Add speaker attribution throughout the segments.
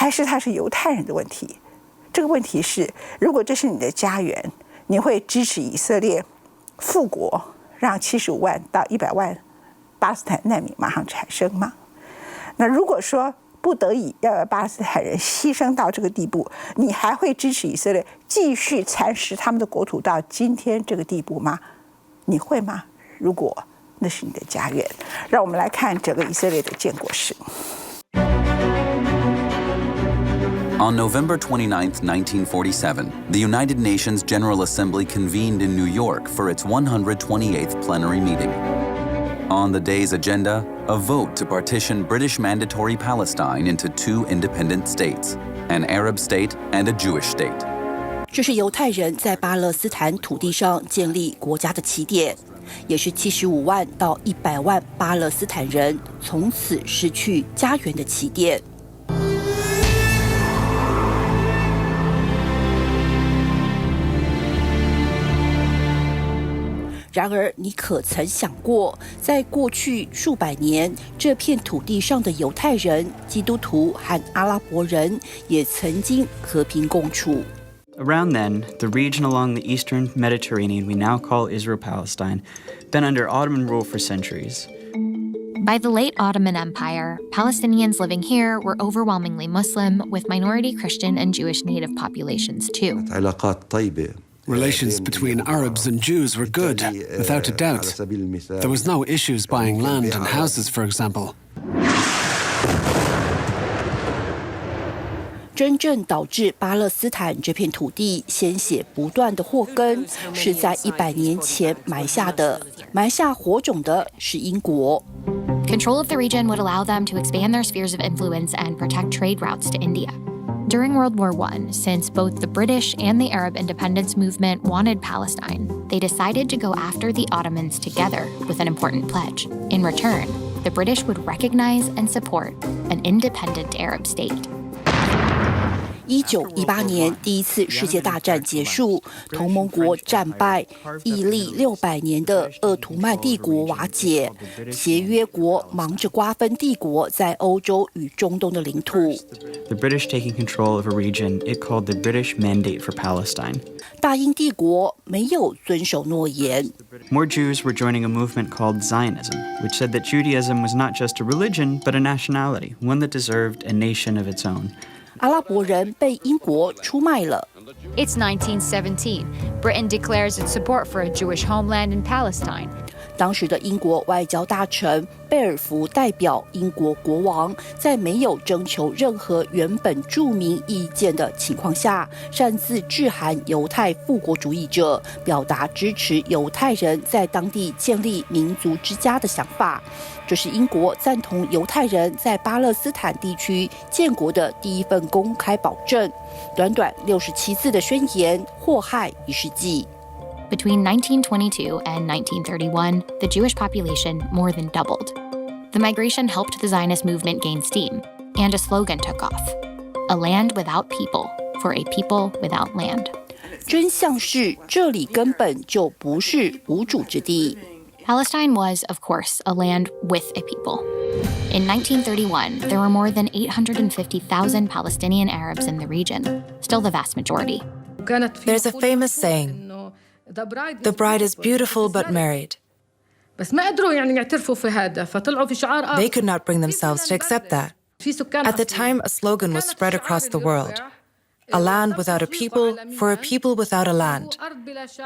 Speaker 1: 还是它是犹太人的问题？这个问题是，如果这是你的家园，你会支持以色列复国，让75万到100万巴勒斯坦难民马上产生吗？那如果说不得已要有巴勒斯坦人牺牲到这个地步，你还会支持以色列继续蚕食他们的国土到今天这个地步吗？你会吗？如果那是你的家园，让我们来看整个以色列的建国史。
Speaker 2: On November 29, 1947, the United Nations General Assembly convened in New York for its 128th plenary meeting. On the day's agenda, a vote to partition British Mandatory Palestine into 2 independent states, an Arab state and a Jewish state.
Speaker 3: 这是犹太人在巴勒斯坦土地上建立国家的起点，也是75万到100万巴勒斯坦人从此失去家园的起点。然而，你可曾想过，在过去数百年，这片土地上的犹太人、基督徒和阿拉伯人也曾经和平共处。
Speaker 4: Around then, the region along the eastern Mediterranean we now call Israel-Palestine, been under Ottoman rule for centuries.
Speaker 5: By the late Ottoman Empire, Palestinians living here were overwhelmingly Muslim, with minority Christian and Jewish native populations too.
Speaker 6: Relations between Arabs and Jews were good, without a doubt. There was no issues buying land and houses, for example.
Speaker 3: 真正导致巴勒斯坦这片土地鲜血不断的祸根，是在100年前埋下的。埋下火种的是英国。
Speaker 5: Control of the region would allow them to expand their spheres of influence and protect trade routes to India. During World War I, since both the British and the Arab independence movement wanted Palestine, they decided to go after the Ottomans together with an important pledge. In return, the British would recognize and support an independent Arab state.
Speaker 3: 1918年，第一次世界大战结束，同盟国战败，屹立600年的鄂图曼帝国瓦解，协约国忙着瓜分帝国在欧洲与中东的领土。
Speaker 4: The British taking control of a region it called the British Mandate for Palestine.
Speaker 3: 大英帝国没有遵守诺言。
Speaker 4: More Jews were joining a movement called Zionism, which said that Judaism was not just a religion, but a nationality, one that deserved a nation of its own.
Speaker 3: 阿拉伯人被英国出卖了。
Speaker 7: It's 1917. Britain declares its support for a Jewish homeland in Palestine.
Speaker 3: 当时的英国外交大臣贝尔福代表英国国王，在没有征求任何原本著名意见的情况下，擅自致函犹太复国主义者，表达支持犹太人在当地建立民族之家的想法。这是英国赞同犹太人在巴勒斯坦地区建国的第一份公开保证。短短67字的宣言，祸害1世纪。
Speaker 5: Between 1922 and 1931, the Jewish population more than doubled. The migration helped the Zionist movement gain steam, and a slogan took off: "A land without people, for a people without land."
Speaker 3: 真相是，这里根本就不是无主之地。
Speaker 5: Palestine was, of course, a land with a people. In 1931, there were more than 850,000 Palestinian Arabs in the region, still the vast majority.
Speaker 8: There's a famous saying, "The bride is beautiful but married." They could not bring themselves to accept that. At the time, a slogan was spread across the world: "A land without a people, for a people without a land."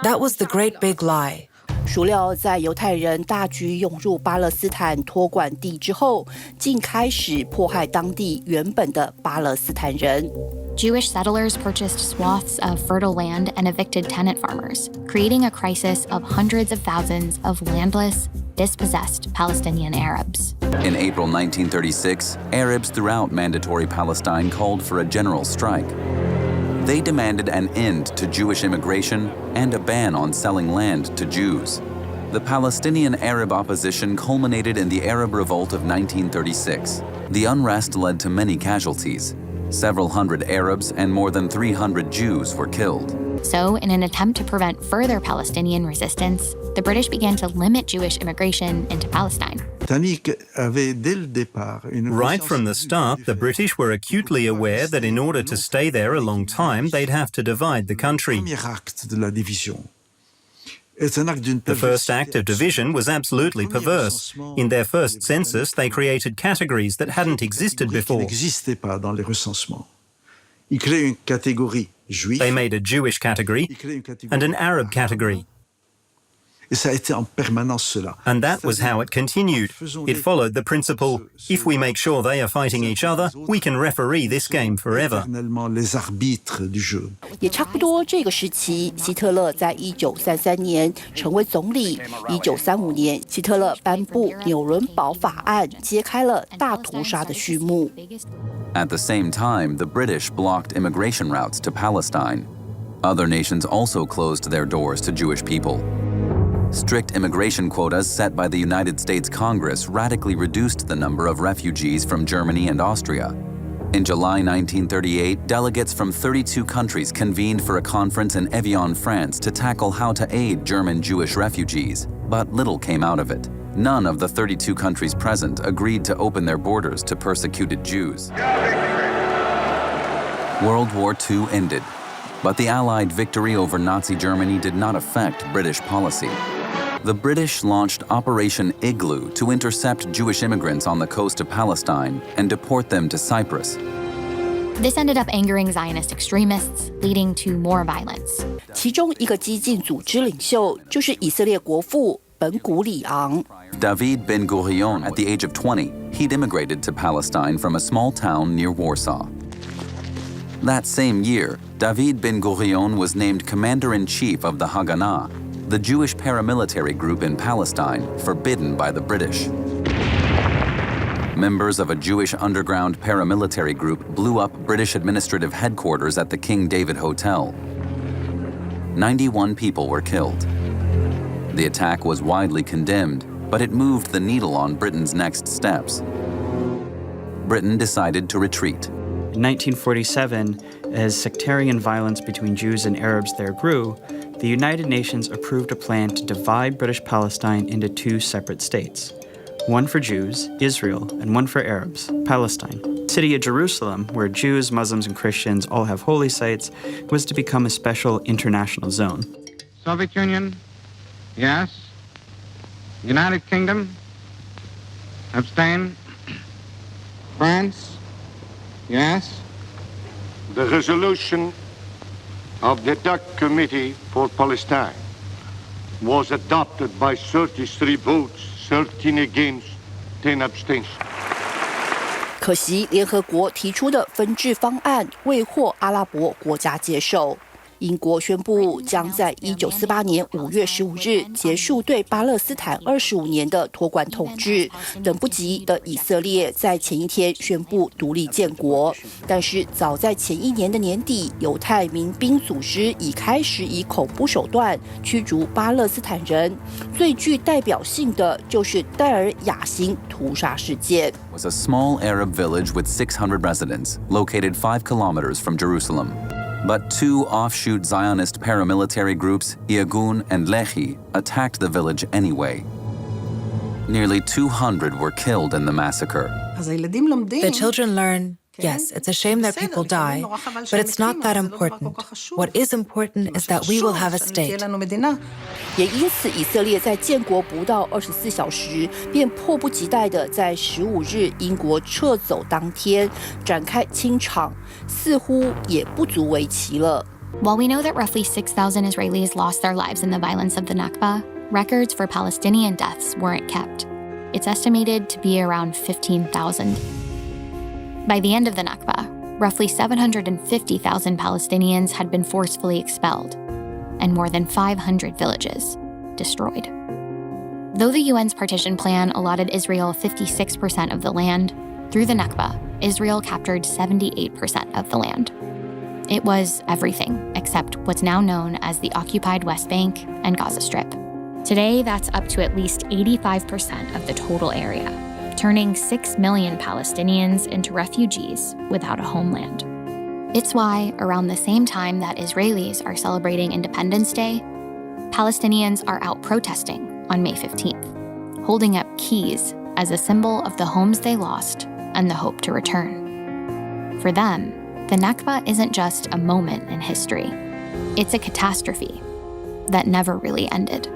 Speaker 8: That was the great big lie.
Speaker 3: 孰料在犹太人大举涌入巴勒斯坦托管地之后，竟开始迫害当地原本的巴勒斯坦人。
Speaker 5: Jewish settlers purchased swaths of fertile land and evicted tenant farmers, creating a crisis of hundreds of thousands of landless, dispossessed Palestinian Arabs.
Speaker 2: In April 1936, Arabs throughout Mandatory Palestine called for a general strike. They demanded an end to Jewish immigration and a ban on selling land to Jews. The Palestinian Arab opposition culminated in the Arab Revolt of 1936. The unrest led to many casualties. Several hundred Arabs and more than 300 Jews were killed.
Speaker 5: So, in an attempt to prevent further Palestinian resistance, the British began to limit Jewish immigration into Palestine.
Speaker 9: Right from the start, the British were acutely aware that in order to stay there a long time, they'd have to divide the country. The first act of division was absolutely perverse. In their first census, they created categories that hadn't existed before. They made a Jewish category and an Arab category. And that was how it continued. It followed the principle, if we make sure they are fighting each other, we can referee this game forever.
Speaker 3: 也差不多这个时期，希特勒在1933年成为总理。1935年，希特勒颁布纽伦堡法案，揭开了大屠杀的序幕。
Speaker 2: At the same time, the British blocked immigration routes to Palestine. Other nations also closed their doors to Jewish people. Strict immigration quotas set by the United States Congress radically reduced the number of refugees from Germany and Austria. In July 1938, delegates from 32 countries convened for a conference in Evian, France to tackle how to aid German Jewish refugees, but little came out of it. None of the 32 countries present agreed to open their borders to persecuted Jews. World War II ended, but the Allied victory over Nazi Germany did not affect British policy. The British launched Operation Igloo to intercept Jewish immigrants on the coast of Palestine and deport them to Cyprus.
Speaker 5: This ended up angering Zionist extremists, leading to more violence.
Speaker 3: 其中一个激进组织领袖就是以色列国父本古里昂。
Speaker 2: David Ben-Gurion, at the age of 20, he'd immigrated to Palestine from a small town near Warsaw. That same year, David Ben-Gurion was named commander-in-chief of the Haganah, the Jewish paramilitary group in Palestine forbidden by the British. Members of a Jewish underground paramilitary group blew up British administrative headquarters at the King David Hotel. 91 people were killed. The attack was widely condemned, but it moved the needle on Britain's next steps. Britain decided to retreat.
Speaker 4: In 1947, as sectarian violence between Jews and Arabs there grew, the United Nations approved a plan to divide British Palestine into two separate states. One for Jews, Israel, and one for Arabs, Palestine. The city of Jerusalem, where Jews, Muslims, and Christians all have holy sites, was to become a special international zone.
Speaker 10: Soviet Union, yes. United Kingdom, abstain. France, yes.
Speaker 11: The resolution of the DUC Committee for Palestine was adopted by 33 votes, 13 against, 10 abstentions.
Speaker 3: 可惜，联合国提出的分治方案未获阿拉伯国家接受。英国宣布将在1948年5月15日结束对巴勒斯坦25年的托管统治。等不及的以色列在前一天宣布独立建国，但是早在前一年的年底，犹太民兵组织已开始以恐怖手段驱逐巴勒斯坦人。最具代表性的就是戴尔雅辛屠杀事件。
Speaker 2: Was a small Arab village with 600 residents, located 5 kilometers from Jerusalem. But two offshoot Zionist paramilitary groups, Iagun and Lehi, attacked the village anyway. Nearly 200 were killed in the massacre.
Speaker 8: The children learn, yes, it's a shame that people die, but it's not that important. What is important is that we will have a state.
Speaker 3: 也因此，以色列在建国不到24小时，便迫不及待地在15日英国撤走当天展开清场，似乎也不足为奇了。
Speaker 5: While we know that roughly 6,000 Israelis lost their lives in the violence of the Nakba, records for Palestinian deaths weren't kept. It's estimated to be around 15,000. By the end of the Nakba, roughly 750,000 Palestinians had been forcefully expelled, and more than 500 villages destroyed. Though the UN's partition plan allotted Israel 56% of the land, through the Nakba, Israel captured 78% of the land. It was everything except what's now known as the occupied West Bank and Gaza Strip. Today, that's up to at least 85% of the total area, turning 6 million Palestinians into refugees without a homeland. It's why, around the same time that Israelis are celebrating Independence Day, Palestinians are out protesting on May 15th, holding up keys as a symbol of the homes they lost and the hope to return. For them, the Nakba isn't just a moment in history. It's a catastrophe that never really ended.